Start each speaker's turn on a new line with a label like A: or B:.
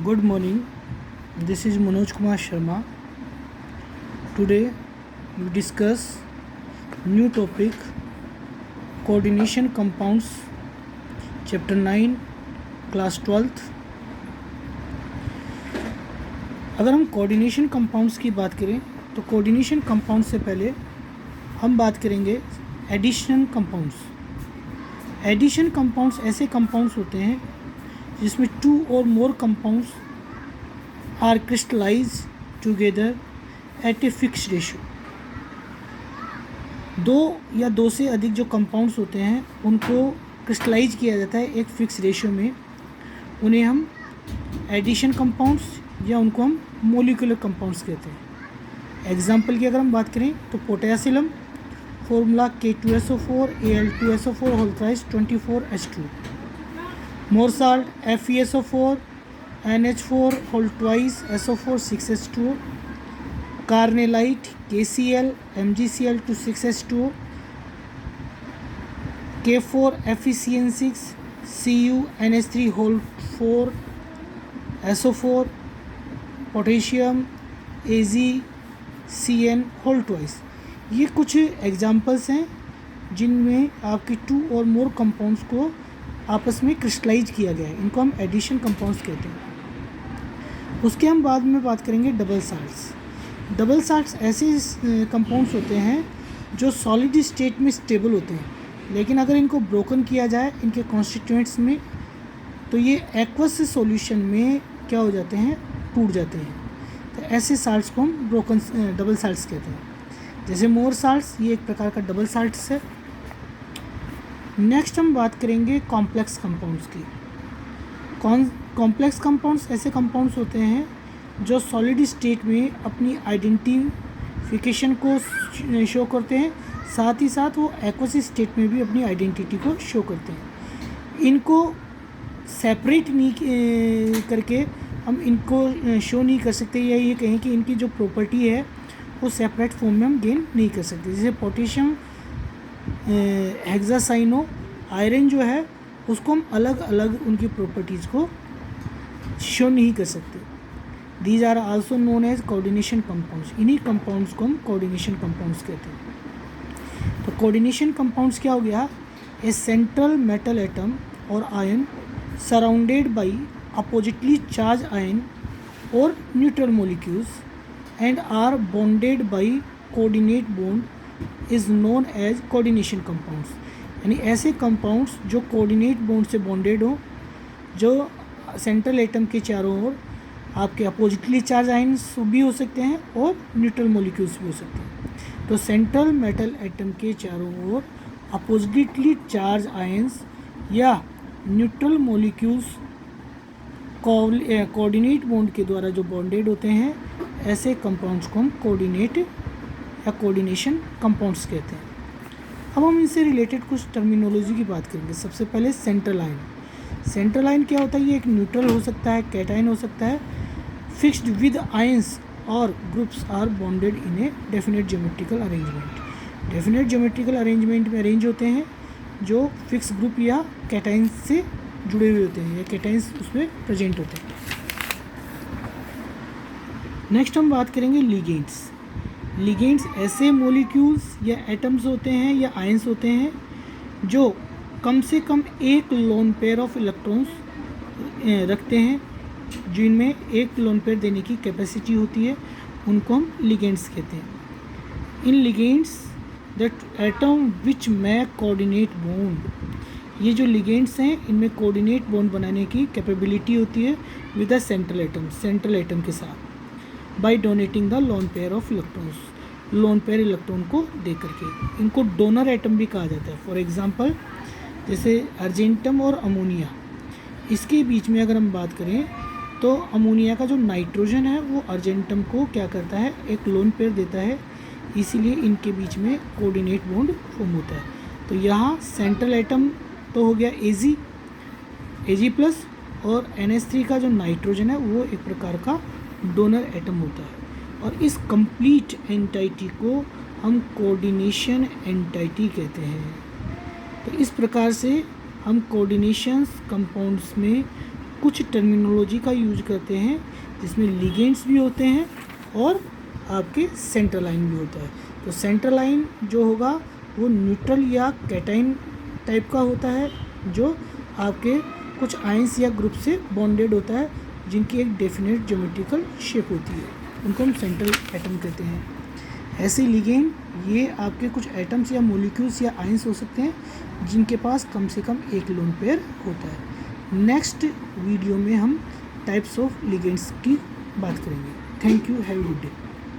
A: Good morning. This is Manoj Kumar Sharma. Today we discuss new topic coordination compounds chapter 9 class 12th. अगर हम coordination compounds की बात करें तो coordination compound से पहले हम बात करेंगे एडिशन कंपाउंड्स। एडिशन कंपाउंड्स ऐसे कंपाउंड्स होते हैं जिसमें टू और more compounds are crystallise together at a fix ratio. दो या दो से अधिक जो कंपाउंड्स होते हैं उनको क्रिस्टलाइज किया जाता है एक फ़िक्स रेशियो में। उन्हें हम एडिशन कंपाउंड्स या उनको हम मोलिकुलर कंपाउंड्स कहते हैं। एग्जाम्पल की अगर हम बात करें तो potassium formula K2SO4 Al2SO4 whole thrice 24H2। Mohr salt FeSO4 NH4 whole twice SO4 6H2। Carnallite KCl MgCl to 6H2। K4 FeCN6 Cu NH3 whole 4 SO4। Potassium AgCN whole twice. ये कुछ examples हैं जिनमें आपकी to और more compounds को आपस में crystallise किया गया है। इनको हम एडिशन कंपाउंड्स कहते हैं। उसके हम बाद में बात करेंगे डबल साल्ट्स। डबल साल्ट्स ऐसे कंपाउंड्स होते हैं जो सॉलिड स्टेट में स्टेबल होते हैं, लेकिन अगर इनको ब्रोकन किया जाए इनके कॉन्स्टिट्यूएंट्स में तो ये एक्वस सॉल्यूशन में क्या हो जाते हैं, टूट जाते हैं। तो ऐसे साल्ट्स को हम ब्रोकन डबल साल्ट्स कहते हैं। जैसे मोर साल्ट्स, ये एक प्रकार का डबल साल्ट्स है। नेक्स्ट हम बात करेंगे कॉम्प्लेक्स कंपाउंड्स की। कॉम्प्लेक्स कंपाउंड्स ऐसे कंपाउंड्स होते हैं जो सॉलिड स्टेट में अपनी आइडेंटिफिकेशन को शो करते हैं, साथ ही साथ वो एक्वस स्टेट में भी अपनी आइडेंटिटी को शो करते हैं। इनको सेपरेट नहीं करके हम इनको शो नहीं कर सकते, या ये कहें कि इनकी जो प्रॉपर्टी है वो सेपरेट फॉर्म में हम गेन नहीं कर सकते। जैसे पोटेशियम हेक्सासाइनो आयरन जो है उसको हम अलग अलग उनकी प्रॉपर्टीज़ को शो नहीं कर सकते। These are also known as coordination compounds. इन्हीं कंपाउंड्स को हम कोऑर्डिनेशन कंपाउंड्स कहते हैं। तो कोऑर्डिनेशन कंपाउंड्स क्या हो गया, ए सेंट्रल मेटल एटम और ion surrounded by oppositely charge ion और neutral molecules and are bonded by coordinate bond is known as coordination compounds। यानी ऐसे कंपाउंड्स जो कोऑर्डिनेट बॉन्ड से बॉन्डेड हो, जो सेंट्रल एटम के चारों ओर आपके अपोजिटली चार्ज आयन्स भी हो सकते हैं और न्यूट्रल मॉलिक्यूल्स भी हो सकते हैं। तो सेंट्रल मेटल एटम के चारों ओर अपोजिटली चार्ज आयन्स या न्यूट्रल मॉलिक्यूल्स कोऑर्डिनेट बॉन्ड के द्वारा जो बॉन्डेड होते हैं, ऐसे कंपाउंड्स को हम कोऑर्डिनेट या कोऑर्डिनेशन कंपाउंड्स कहते हैं। अब हम इनसे रिलेटेड कुछ टर्मिनोलॉजी की बात करेंगे। सबसे पहले सेंट्रल आयन। सेंट्रल आयन क्या होता है, ये एक न्यूट्रल हो सकता है, कैटायन हो सकता है, फिक्स्ड विद आयंस और groups are bonded in a definite geometrical arrangement. Definite geometrical arrangement में अरेंज होते हैं जो फिक्स ग्रुप या कैटायंस से जुड़े हुए होते हैं या कैटायंस उसमें प्रेजेंट होते हैं। नेक्स्ट हम बात करेंगे लिगेंड्स। लिगेंड्स ऐसे मॉलिक्यूल्स या एटम्स होते हैं या आयंस होते हैं जो कम से कम एक लोन पेयर ऑफ इलेक्ट्रॉन्स रखते हैं, जिनमें एक लोन पेयर देने की कैपेसिटी होती है, उनको हम लिगेंड्स कहते हैं। इन ligands that atom which make coordinate bond, ये जो लिगेंड्स हैं इनमें कोऑर्डिनेट बॉन्ड बनाने की कैपेबिलिटी होती है विद अ सेंट्रल एटम के साथ, by donating the lone pair of electrons, lone pair electron को दे करके। इनको डोनर एटम भी कहा जाता है। फॉर एग्जांपल जैसे अर्जेंटम और अमोनिया, इसके बीच में अगर हम बात करें तो अमोनिया का जो नाइट्रोजन है वो अर्जेंटम को क्या करता है, एक लोन पेयर देता है, इसीलिए इनके बीच में कोऑर्डिनेट बॉन्ड फॉर्म होता है। तो यहाँ सेंट्रल एटम तो हो गया Ag+, और NH3 का जो नाइट्रोजन है वो एक प्रकार का डोनर एटम होता है। और इस कंप्लीट एंटाइटी को हम कोऑर्डिनेशन एंटाइटी कहते हैं। तो इस प्रकार से हम कोऑर्डिनेशंस कंपाउंड्स में कुछ टर्मिनोलॉजी का यूज करते हैं जिसमें लिगेंड्स भी होते हैं और आपके सेंट्रल आयन भी होता है। तो सेंट्रल आयन जो होगा वो न्यूट्रल या कैटाइन टाइप का होता है, जो आपके कुछ आयंस या ग्रुप से बॉन्डेड होता है, जिनकी एक डेफिनेट ज्योमेट्रिकल शेप होती है, उनको हम सेंट्रल एटम कहते हैं। ऐसे लिगेंड ये आपके कुछ एटम्स या मॉलिक्यूल्स या आयंस हो सकते हैं जिनके पास कम से कम एक लोन पेयर होता है। नेक्स्ट वीडियो में हम टाइप्स ऑफ लिगेंड्स की बात करेंगे। Thank you, have a good day.